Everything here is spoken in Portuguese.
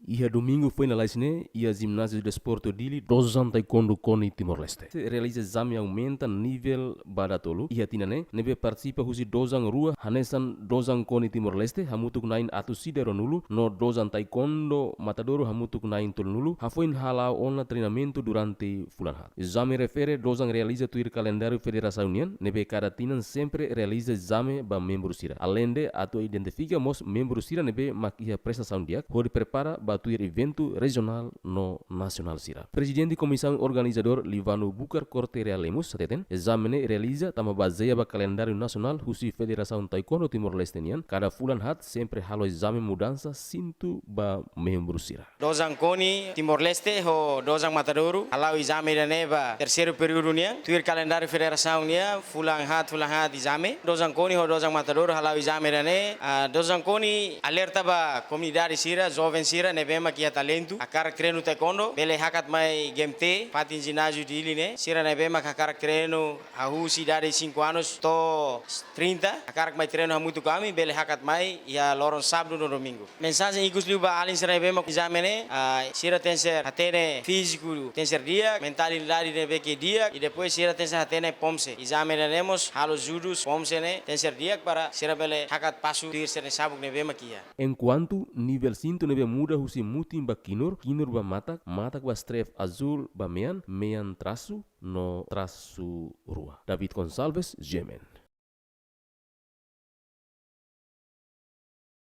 Ia domingo foi na Laisne, ia ginásio de esporte dili, dozan taekwondo koni Timor-Leste. Realiza exame aumenta nível badatolo, ia tinane, nebe participa husi dozan rua, hanesan dozan koni Timor-Leste, hamutuk nain atu sidero nulu, no dozan taekwondo matadoro hamutuk nain tol nulu, hafoin hala ona treinamento durante fulanhat. Exame refere dozan realiza tuir calendário Federação União, nebe cada tinan sempre realiza exame ba membro sira. Além de atu identifica mos membro sira nebe makia prestação diak, hori prepara batuir evento regional no nacional sira. Presidente Comissão Organizador Livano Bukar Corteria Lemus sateten, exame realiza tama baseia ba calendário nacional husi Federação Taekwondo Timor-Leste nian, cada fulan hat sempre halo exame mudança sintu ba membro sira. Dozan koni Timor-Leste ho dozan Matadouro, halau exame da neva terceiro período nian, tuir calendário Federação nian, fulan hat exame. Dozan koni ho dozan Matadouro halau exame da ne, dozan koni alerta ba comunidade sira, jovem sira, nevema que talento, a cara creno taekwondo, bele hakat mai game te, patin ginásio de iline, sira nevema que a cara creno a husi dari 5 anos to 30, a cara mai treino ha muito kami, bele hakat mai ia loron sábado no domingo. Mensagem inclusive ba alin sira nevema exame ne, sira tem ser atene físico, tem ser dia, mentalidade neve que dia e depois sira tem ser atene pomse. Exame nemos halo judos pomse ne, tem ser dia para sira bele hakat pasu dir ser sabuk nevema kia. Enquanto nível 5 neve muda husi mutim ba kinur ba matak ba stref azul ba mean traço no traço rua. David Gonçalves, Gemen.